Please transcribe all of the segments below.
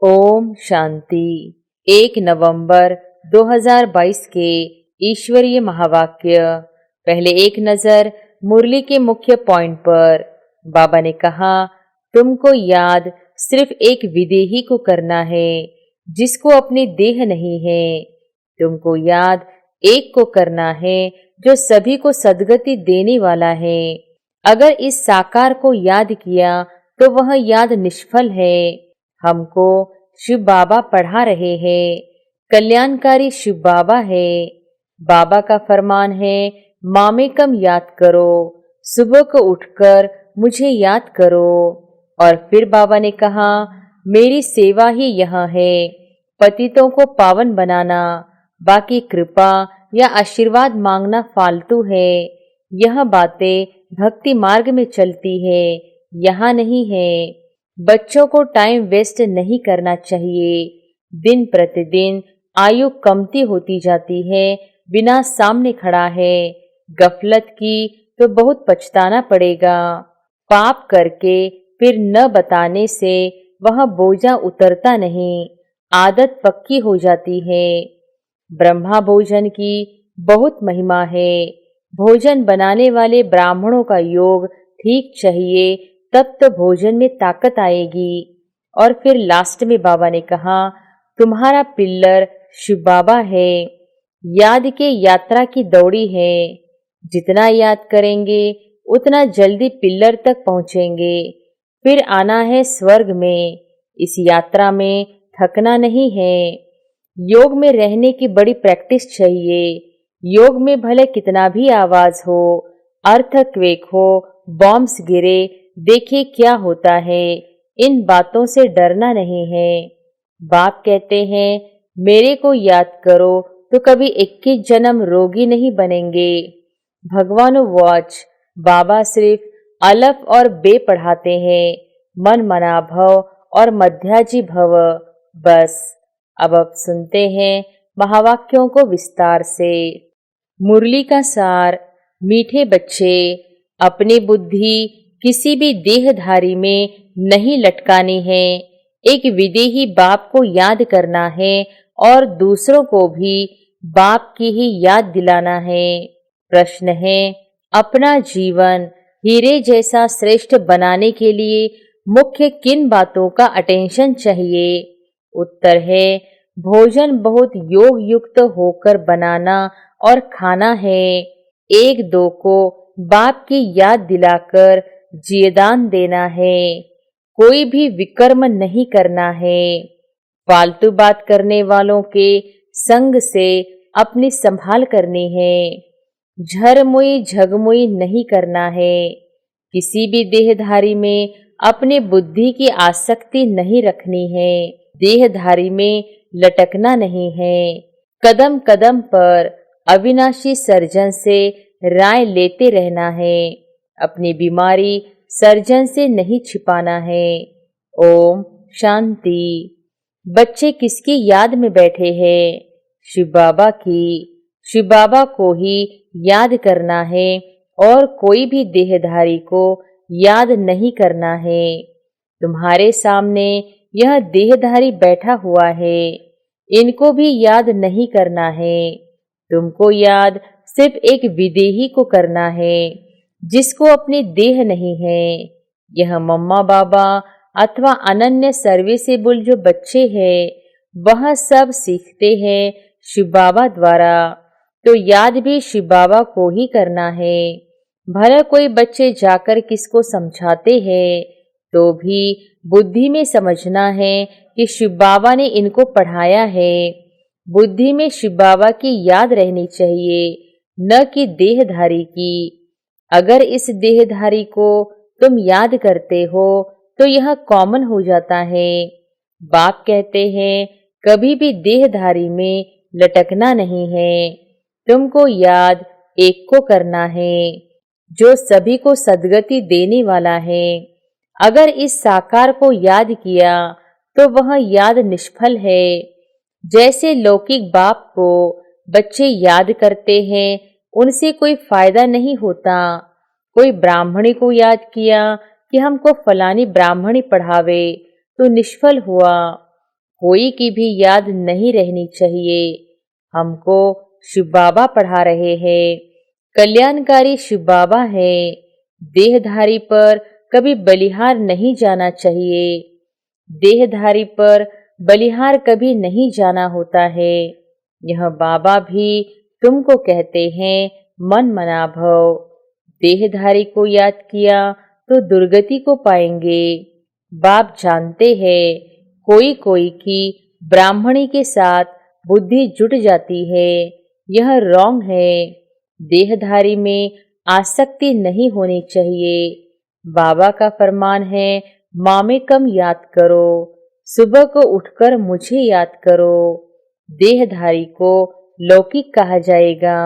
ओम शांति। 1 नवंबर 2022 के ईश्वरीय महावाक्य। पहले एक नजर मुरली के मुख्य पॉइंट पर। बाबा ने कहा, तुमको याद सिर्फ एक विदेही को करना है जिसको अपनी देह नहीं है। तुमको याद एक को करना है जो सभी को सद्गति देने वाला है। अगर इस साकार को याद किया तो वह याद निष्फल है। हमको शिव बाबा पढ़ा रहे हैं, कल्याणकारी शिव बाबा है। बाबा का फरमान है, माँ में कम याद करो, सुबह को उठकर मुझे याद करो। और फिर बाबा ने कहा, मेरी सेवा ही यहाँ है, पतितों को पावन बनाना, बाकी कृपा या आशीर्वाद मांगना फालतू है। यह बातें भक्ति मार्ग में चलती है, यहाँ नहीं है। बच्चों को टाइम वेस्ट नहीं करना चाहिए। दिन प्रतिदिन आयु कमती होती जाती है, बिना सामने खड़ा है। गफलत की तो बहुत पछताना पड़ेगा। पाप करके फिर न बताने से वह बोझा उतरता नहीं, आदत पक्की हो जाती है। ब्रह्मा भोजन की बहुत महिमा है। भोजन बनाने वाले ब्राह्मणों का योग ठीक चाहिए, तब तो भोजन में ताकत आएगी। और फिर लास्ट में बाबा ने कहा, तुम्हारा पिल्लर शिव बाबा है। याद के यात्रा की दौड़ी है। जितना याद करेंगे उतना जल्दी पिल्लर तक पहुंचेंगे। फिर आना है स्वर्ग में। इस यात्रा में थकना नहीं है। योग में रहने की बड़ी प्रैक्टिस चाहिए। योग में भले कितना भी आवाज हो, अर्थक्वेक हो, बॉम्ब्स गिरे, देखिए क्या होता है। इन बातों से डरना नहीं है। बाप कहते हैं, मेरे को याद करो तो कभी 21 जन्म रोगी नहीं बनेंगे। भगवानो वॉच। बाबा सिर्फ अलफ और बे पढ़ाते हैं, मन मना भव और मध्याजी भव, बस। अब सुनते हैं महावाक्यों को विस्तार से। मुरली का सार। मीठे बच्चे, अपनी बुद्धि किसी भी देहधारी में नहीं लटकानी है। एक विदेही बाप को याद करना है और दूसरों को भी बाप की ही याद दिलाना है। प्रश्न है, अपना जीवन हीरे जैसा श्रेष्ठ बनाने के लिए मुख्य किन बातों का अटेंशन चाहिए? उत्तर है, भोजन बहुत योग युक्त होकर बनाना और खाना है। एक दो को बाप की याद दिलाकर जियदान देना है। कोई भी विकर्म नहीं करना है। फालतू बात करने वालों के संग से अपनी संभाल करनी है। झरमुई झगमुई नहीं करना है। किसी भी देहधारी में अपने बुद्धि की आसक्ति नहीं रखनी है। देहधारी में लटकना नहीं है। कदम कदम पर अविनाशी सर्जन से राय लेते रहना है। अपनी बीमारी सर्जन से नहीं छिपाना है। ओम शांति। बच्चे किसकी याद में बैठे हैं? शिव बाबा की। शिव बाबा को ही याद करना है और कोई भी देहधारी को याद नहीं करना है। तुम्हारे सामने यह देहधारी बैठा हुआ है, इनको भी याद नहीं करना है। तुमको याद सिर्फ एक विदेही को करना है जिसको अपनी देह नहीं है। यह मम्मा बाबा अथवा अनन्य सर्विसेबल जो बच्चे हैं, वह सब सीखते हैं शिव बाबा द्वारा, तो याद भी शिव बाबा को ही करना है। भले कोई बच्चे जाकर किसको समझाते हैं, तो भी बुद्धि में समझना है कि शिव बाबा ने इनको पढ़ाया है। बुद्धि में शिव बाबा की याद रहनी चाहिए, न कि देहधारी की। अगर इस देहधारी को तुम याद करते हो तो यह कॉमन हो जाता है। बाप कहते हैं, कभी भी देहधारी में लटकना नहीं है। तुमको याद एक को करना है जो सभी को सद्गति देने वाला है। अगर इस साकार को याद किया तो वह याद निष्फल है। जैसे लौकिक बाप को बच्चे याद करते हैं, उनसे कोई फायदा नहीं होता। कोई ब्राह्मणी को याद किया कि हमको फलानी ब्राह्मणी पढ़ावे, तो निष्फल हुआ। कोई की भी याद नहीं रहनी चाहिए। हमको शिव बाबा पढ़ा रहे हैं। कल्याणकारी शिव बाबा है। देहधारी पर कभी बलिहार नहीं जाना चाहिए। देहधारी पर बलिहार कभी नहीं जाना होता है। यह बाबा भी तुमको कहते हैं मन मना भव। देहधारी को याद किया तो दुर्गति को पाएंगे। बाप जानते हैं कोई कोई की ब्राह्मणी के साथ बुद्धि जुट जाती है। यह रॉन्ग है। देहधारी में आसक्ति नहीं होनी चाहिए। बाबा का फरमान है माँ में कम याद करो, सुबह को उठकर मुझे याद करो। देहधारी को लौकिक कहा जाएगा,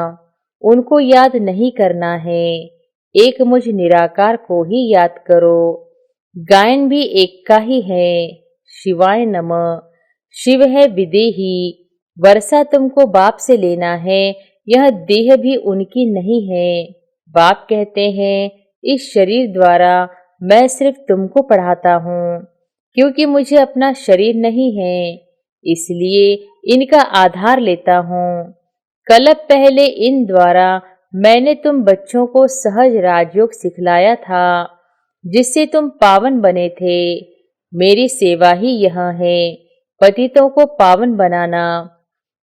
उनको याद नहीं करना है। एक मुझ निराकार को ही याद करो। गायन भी एक का ही है। शिवाय नमः। शिव है विदेही। वर्षा तुमको बाप से लेना है, यह देह भी उनकी नहीं है। बाप कहते हैं इस शरीर द्वारा मैं सिर्फ तुमको पढ़ाता हूँ, क्योंकि मुझे अपना शरीर नहीं है, इसलिए इनका आधार लेता हूँ। कल्प पहले इन द्वारा मैंने तुम बच्चों को सहज राजयोग सिखलाया था, जिससे तुम पावन बने थे। मेरी सेवा ही यह है, पतितों को पावन बनाना।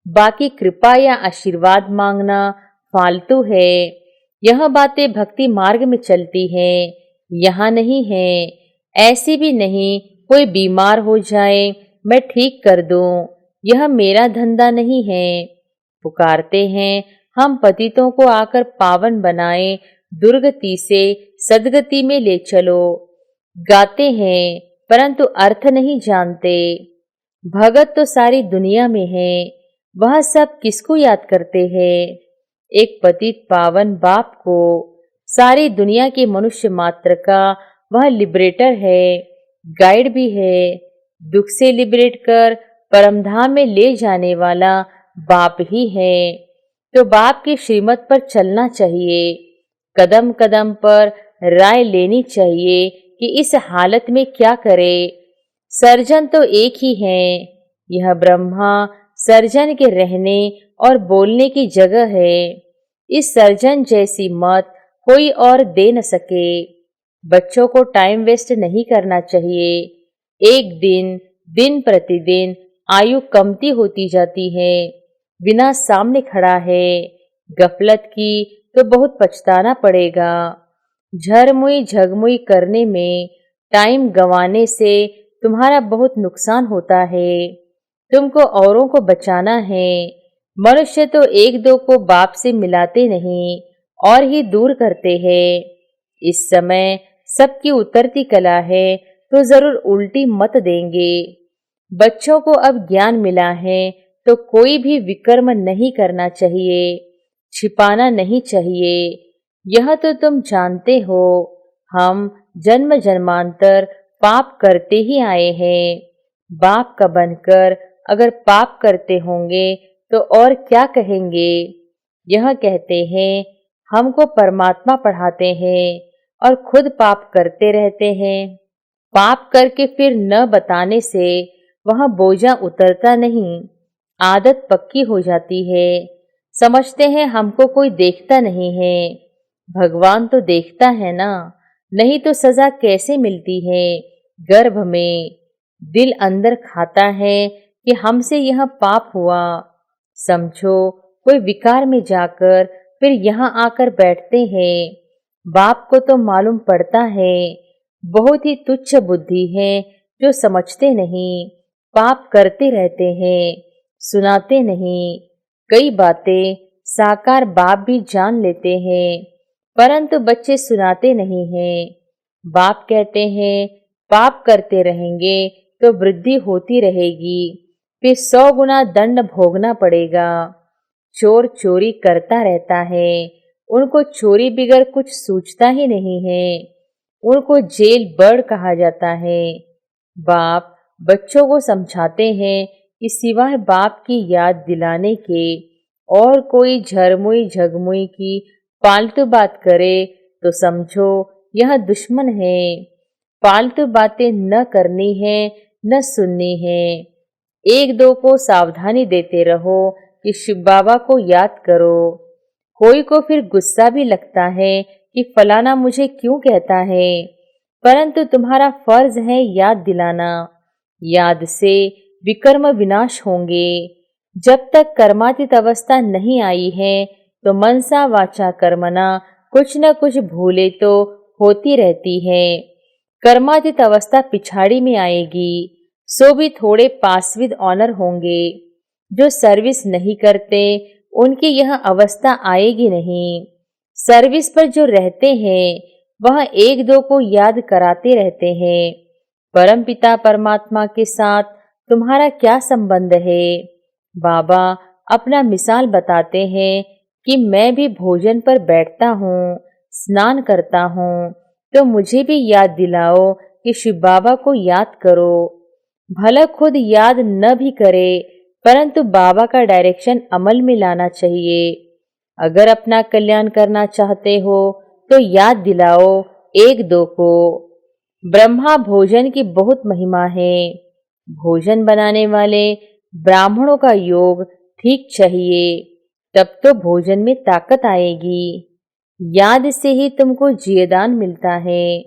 बाकी कृपा या आशीर्वाद मांगना फालतू है। यह बातें भक्ति मार्ग में चलती हैं, यहाँ नहीं है। ऐसी भी नहीं कोई बीमार हो जाए मैं ठीक कर दूं, यह मेरा धंधा नहीं है। पुकारते हैं हम पतितों को आकर पावन बनाए, दुर्गति से सदगति में ले चलो। गाते हैं परंतु अर्थ नहीं जानते। भगत तो सारी दुनिया में है, वह सब किसको याद करते हैं। एक पतित पावन बाप को सारी दुनिया के मनुष्य मात्र का वह लिबरेटर है, गाइड भी है। दुख से लिबरेट कर परमधाम में ले जाने वाला बाप ही है। तो बाप की श्रीमत पर चलना चाहिए। कदम कदम पर राय लेनी चाहिए कि इस हालत में क्या करे। सर्जन तो एक ही है। यह ब्रह्मा सर्जन के रहने और बोलने की जगह है। इस सर्जन जैसी मत कोई और दे न सके। बच्चों को टाइम वेस्ट नहीं करना चाहिए। एक दिन दिन प्रतिदिन आयु कमती होती जाती है। बिना सामने खड़ा है, गफलत की तो बहुत पछताना पड़ेगा। झरमुई झगमुई करने में टाइम गंवाने से तुम्हारा बहुत नुकसान होता है। तुमको औरों को बचाना है। मनुष्य तो एक दो को बाप से मिलाते नहीं और ही दूर करते हैं। इस समय सबकी उतरती कला है तो जरूर उल्टी मत देंगे। बच्चों को अब ज्ञान मिला है तो कोई भी विकर्म नहीं करना चाहिए, छिपाना नहीं चाहिए। यह तो तुम जानते हो, हम जन्म जन्मांतर पाप करते ही आए हैं। बाप का बनकर अगर पाप करते होंगे तो और क्या कहेंगे। यह कहते हैं हमको परमात्मा पढ़ाते हैं और खुद पाप करते रहते हैं। पाप करके फिर न बताने से वहां बोझा उतरता नहीं, आदत पक्की हो जाती है। समझते हैं हमको कोई देखता नहीं है। भगवान तो देखता है ना, नहीं तो सजा कैसे मिलती है। गर्भ में दिल अंदर खाता है कि हमसे यह पाप हुआ। समझो कोई विकार में जाकर फिर यहाँ आकर बैठते हैं। बाप को तो मालूम पड़ता है। बहुत ही तुच्छ बुद्धि है जो समझते नहीं, पाप करते रहते हैं, सुनाते नहीं। कई बातें साकार बाप भी जान लेते हैं, परंतु बच्चे सुनाते नहीं हैं। बाप कहते हैं पाप करते रहेंगे तो वृद्धि होती रहेगी, फिर 100 गुना दंड भोगना पड़ेगा। चोर चोरी करता रहता है, उनको चोरी बिगर कुछ सूझता ही नहीं है, उनको जेल बर्ड कहा जाता है। बाप बच्चों को समझाते हैं कि सिवाय बाप की याद दिलाने के और कोई झरमुई झगमुई की फालतू बात करे तो समझो यह दुश्मन है। फालतू बातें न करनी है न सुननी है। एक दो को सावधानी देते रहो कि शिव बाबा को याद करो। कोई को फिर गुस्सा भी लगता है कि फलाना मुझे क्यों कहता है, परंतु तुम्हारा फर्ज है याद दिलाना। याद से विकर्म विनाश होंगे। जब तक कर्मातीत अवस्था नहीं आई है तो मनसा वाचा कर्मणा कुछ न कुछ भूले तो होती रहती है। कर्मातीत अवस्था पिछाड़ी में आएगी, सो भी थोड़े पास विद ऑनर होंगे। जो सर्विस नहीं करते उनकी यह अवस्था आएगी नहीं। सर्विस पर जो रहते हैं वह एक दो को याद कराते रहते हैं। परमपिता परमात्मा के साथ तुम्हारा क्या संबंध है? बाबा अपना मिसाल बताते हैं कि मैं भी भोजन पर बैठता हूँ, स्नान करता हूँ, तो मुझे भी याद दिलाओ कि शिव बाबा को याद करो। भला खुद याद न भी करे, परंतु बाबा का डायरेक्शन अमल में लाना चाहिए। अगर अपना कल्याण करना चाहते हो तो याद दिलाओ एक दो को। ब्रह्मा भोजन की बहुत महिमा है। भोजन बनाने वाले ब्राह्मणों का योग ठीक चाहिए, तब तो भोजन में ताकत आएगी। याद से ही तुमको जीवदान मिलता है।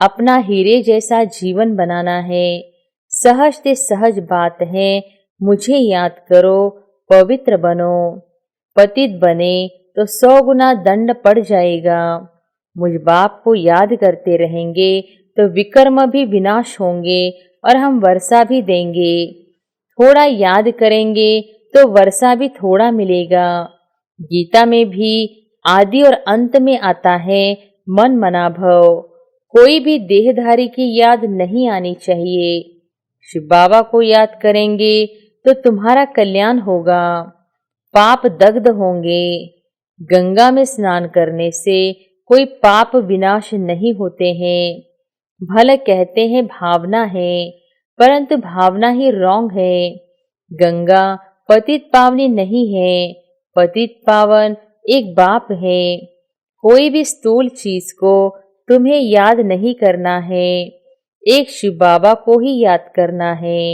अपना हीरे जैसा जीवन बनाना है। सहज से सहज बात है, मुझे याद करो, पवित्र बनो। पतित बने तो 100 गुना दंड पड़ जाएगा। मुझ बाप को याद करते रहेंगे तो विकर्म भी विनाश होंगे और हम वर्षा भी देंगे। थोड़ा याद करेंगे तो वर्षा भी थोड़ा मिलेगा। गीता में भी आदि और अंत में आता है मन मना भव। कोई भी देहधारी की याद नहीं आनी चाहिए। शिव बाबा को याद करेंगे तो तुम्हारा कल्याण होगा। पाप दग्ध होंगे। गंगा में स्नान करने से कोई पाप विनाश नहीं होते हैं। भले कहते हैं भावना है, परंतु भावना ही रॉन्ग है। गंगा पतित पावनी नहीं है, पतित पावन एक बाप है। कोई भी स्थूल चीज को तुम्हें याद नहीं करना है, एक शिव बाबा को ही याद करना है।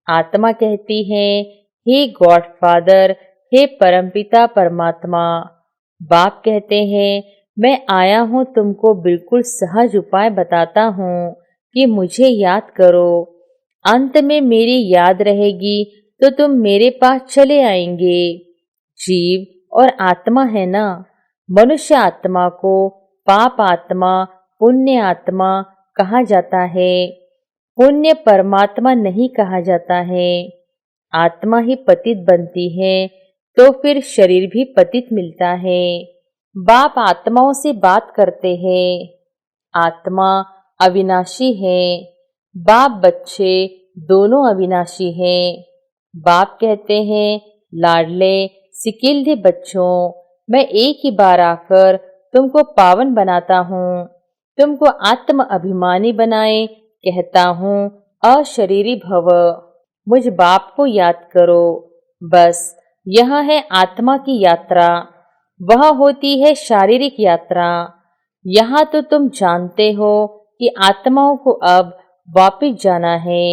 आत्मा कहती है, हे गॉड फादर, हे परमपिता परमात्मा। बाप कहते हैं, मैं आया हूँ तुमको बिल्कुल सहज उपाय बताता हूँ कि मुझे याद करो। अंत में मेरी याद रहेगी तो तुम मेरे पास चले आएंगे। जीव और आत्मा है ना। मनुष्य आत्मा को पाप आत्मा, पुण्य आत्मा कहा जाता है। पुण्य परमात्मा नहीं कहा जाता है। आत्मा ही पतित बनती है तो फिर शरीर भी पतित मिलता है। बाप आत्माओं से बात करते हैं। आत्मा अविनाशी है, बाप बच्चे दोनों अविनाशी हैं। बाप कहते हैं, लाडले सिकिल्दे बच्चों, मैं एक ही बार आकर तुमको पावन बनाता हूँ, तुमको आत्म अभिमानी बनाए कहता हूँ अशरीरी भव। मुझ बाप को याद करो। बस यह है आत्मा की यात्रा, वह होती है शारीरिक यात्रा। यहाँ तो तुम जानते हो कि आत्माओं को अब वापिस जाना है।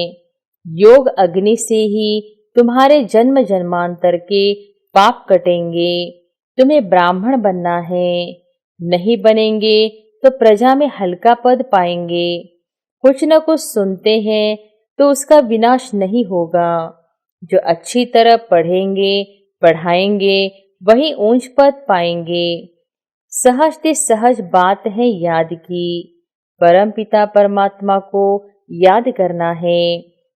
योग अग्नि से ही तुम्हारे जन्म जन्मांतर के पाप कटेंगे। तुम्हें ब्राह्मण बनना है, नहीं बनेंगे तो प्रजा में हल्का पद पाएंगे। कुछ न कुछ सुनते हैं तो उसका विनाश नहीं होगा। जो अच्छी तरह पढ़ेंगे पढ़ाएंगे वही ऊंच पद पाएंगे। सहज से सहज बात है याद की। परम पिता परमात्मा को याद करना है।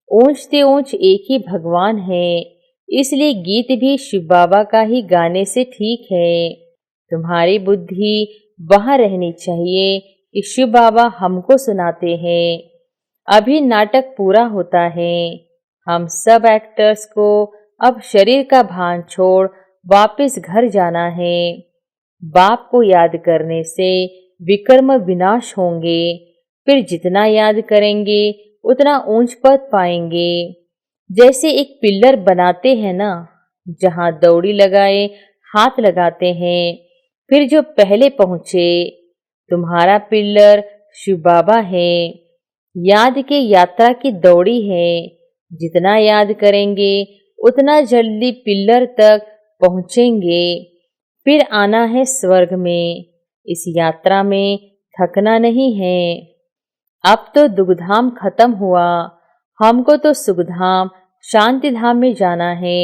ऊंच से ऊंच एक ही भगवान है, इसलिए गीत भी शिव बाबा का ही गाने से ठीक है। तुम्हारी बुद्धि वहां रहनी चाहिए कि शिव बाबा हमको सुनाते हैं। अभी नाटक पूरा होता है। हम सब एक्टर्स को अब शरीर का भान छोड़ वापस घर जाना है। बाप को याद करने से विकर्म विनाश होंगे। फिर जितना याद करेंगे उतना ऊंच पद पाएंगे। जैसे एक पिल्लर बनाते हैं ना, जहां दौड़ी लगाए हाथ लगाते हैं, फिर जो पहले पहुंचे। तुम्हारा पिल्लर शिव बाबा है। याद के यात्रा की दौड़ी है। जितना याद करेंगे उतना जल्दी पिल्लर तक पहुंचेंगे। फिर आना है स्वर्ग में। इस यात्रा में थकना नहीं है। अब तो दुखधाम खत्म हुआ, हमको तो सुखधाम शांति धाम में जाना है।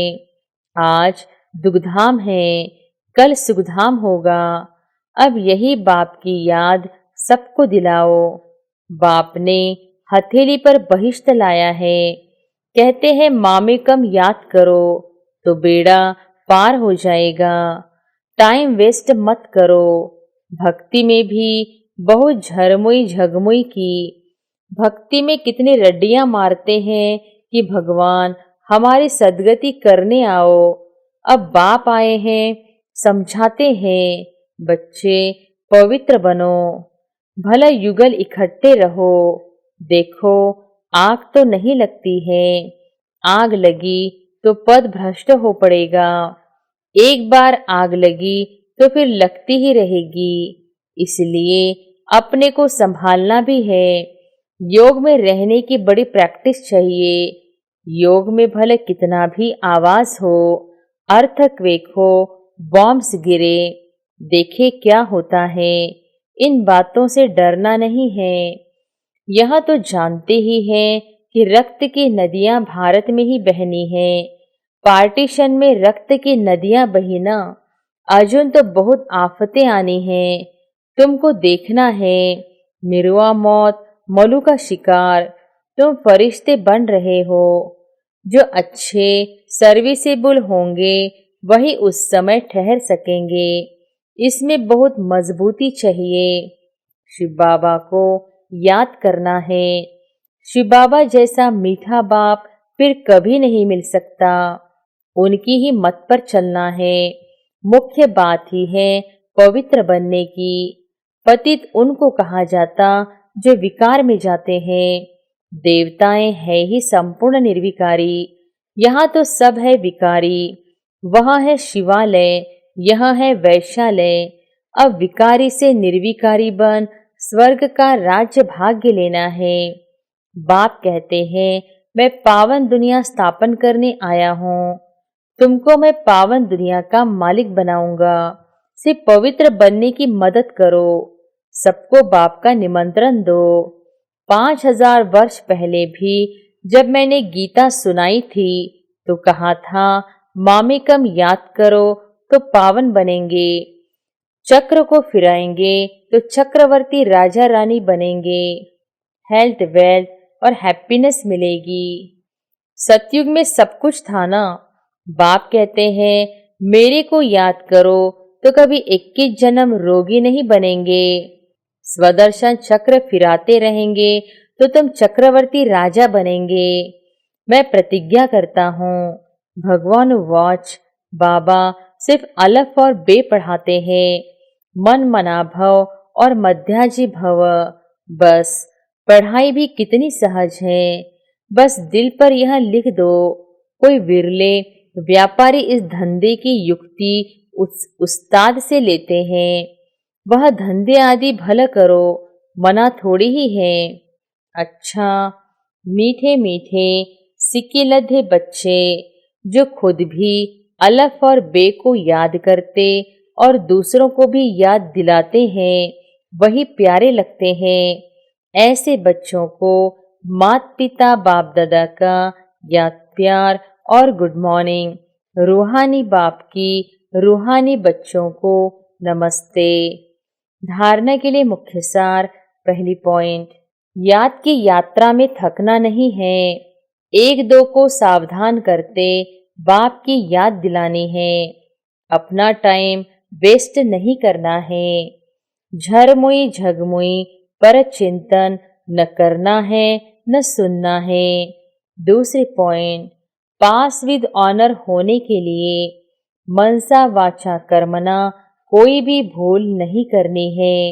आज दुखधाम है, कल सुखधाम होगा। अब यही बाप की याद सबको दिलाओ। बाप ने हथेली पर बहिश्त लाया है। कहते हैं मामे कम याद करो तो बेड़ा पार हो जाएगा। टाइम वेस्ट मत करो। भक्ति में भी बहुत झरमुई झगमुई की। भक्ति में कितनी रड्डियां मारते हैं कि भगवान हमारी सद्गति करने आओ। अब बाप आए हैं, समझाते हैं, बच्चे पवित्र बनो, भला युगल इकट्ठे रहो। देखो आग तो नहीं लगती है, आग लगी तो पद भ्रष्ट हो पड़ेगा। एक बार आग लगी तो फिर लगती ही रहेगी। इसलिए अपने को संभालना भी है। योग में रहने की बड़ी प्रैक्टिस चाहिए। योग में भले कितना भी आवाज हो, अर्थक्वेक हो, बॉम्ब्स गिरे, देखे क्या होता है। इन बातों से डरना नहीं है। यह तो जानते ही हैं कि रक्त की नदियां भारत में ही बहनी है। पार्टीशन में रक्त की नदियां बहिना, अर्जुन तो बहुत आफतें आनी हैं। तुमको देखना है, मिरुआ मौत, मलू का शिकार। तुम फरिश्ते बन रहे हो। जो अच्छे सर्विसेबल होंगे वही उस समय ठहर सकेंगे। इसमें बहुत मजबूती चाहिए। शिव बाबा को याद करना है। शिव बाबा जैसा मीठा बाप फिर कभी नहीं मिल सकता। उनकी ही मत पर चलना है। मुख्य बात ही है पवित्र बनने की। पतित उनको कहा जाता जो विकार में जाते हैं। देवताएं है ही संपूर्ण निर्विकारी। यहाँ तो सब है विकारी। वहाँ है शिवालय, यहाँ है वैश्यालय। अब विकारी से निर्विकारी बन स्वर्ग का राज्य भाग्य लेना है। बाप कहते हैं मैं पावन दुनिया स्थापन करने आया हूँ। तुमको मैं पावन दुनिया का मालिक बनाऊंगा। सिर्फ पवित्र बनने की मदद करो। सबको बाप का निमंत्रण दो। 5000 वर्ष पहले भी जब मैंने गीता सुनाई थी तो कहा था मामे कम याद करो तो पावन बनेंगे। चक्र को फिराएंगे तो चक्रवर्ती राजा रानी बनेंगे। हेल्थ, वेल्थ और हैप्पीनेस मिलेगी। सतयुग में सब कुछ था ना। बाप कहते हैं मेरे को याद करो तो कभी 21 जन्म रोगी नहीं बनेंगे। स्वदर्शन चक्र फिराते रहेंगे तो तुम चक्रवर्ती राजा बनेंगे। मैं प्रतिज्ञा करता हूँ। भगवान वॉच बाबा सिर्फ अलफ और बे पढ़ाते हैं। मन मना भव और मध्याजी भव। बस पढ़ाई भी कितनी सहज है। बस दिल पर यह लिख दो। कोई विरले व्यापारी इस धंधे की युक्ति उस्ताद से लेते हैं। वह धंधे आदि भला करो, मना थोड़ी ही है। अच्छा, मीठे मीठे सिक्के लधे बच्चे जो खुद भी अलफ और बे को याद करते और दूसरों को भी याद दिलाते हैं, वही प्यारे लगते हैं। ऐसे बच्चों को माता पिता बाप दादा का याद प्यार और गुड मॉर्निंग। रूहानी बाप की रूहानी बच्चों को नमस्ते। धारणा के लिए मुख्य सार। पहली पॉइंट, याद की यात्रा में थकना नहीं है। एक दो को सावधान करते बाप की याद दिलानी है। अपना टाइम वेस्ट नहीं करना है। झरमुई झगमुई पर चिंतन न करना है न सुनना है। दूसरी पॉइंट, पास विद ऑनर होने के लिए मनसा वाचा कर्मना कोई भी भूल नहीं करनी है।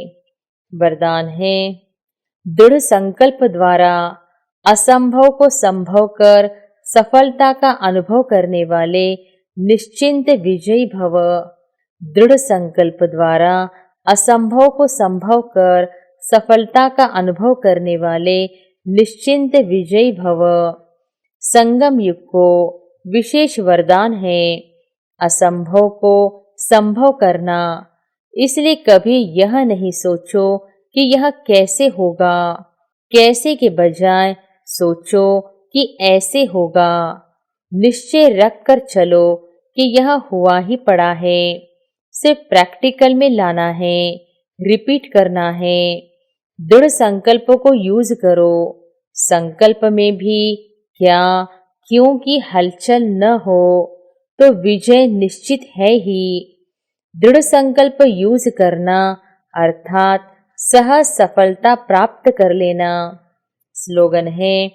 वरदान है, दृढ़ संकल्प द्वारा असंभव को संभव कर सफलता का अनुभव करने वाले निश्चिंत विजयी भव। दृढ़ संकल्प द्वारा असंभव को संभव कर सफलता का अनुभव करने वाले निश्चिंत विजयी भव। संगम युग को विशेष वरदान है असंभव को संभव करना। इसलिए कभी यह नहीं सोचो कि यह कैसे होगा, कैसे के बजाय सोचो कि ऐसे होगा। निश्चय रख कर चलो कि यह हुआ ही पड़ा है, सिर्फ प्रैक्टिकल में लाना है, रिपीट करना है। दृढ़ संकल्प को यूज करो। संकल्प में भी क्या क्यों की हलचल न हो तो विजय निश्चित है ही। दृढ़ संकल्प यूज करना अर्थात सहज सफलता प्राप्त कर लेना। स्लोगन है,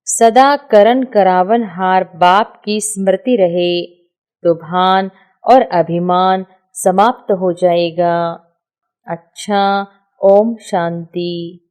सदा करन करावन हार बाप की स्मृति रहे तो भान और अभिमान समाप्त हो जाएगा। अच्छा, ओम शांति।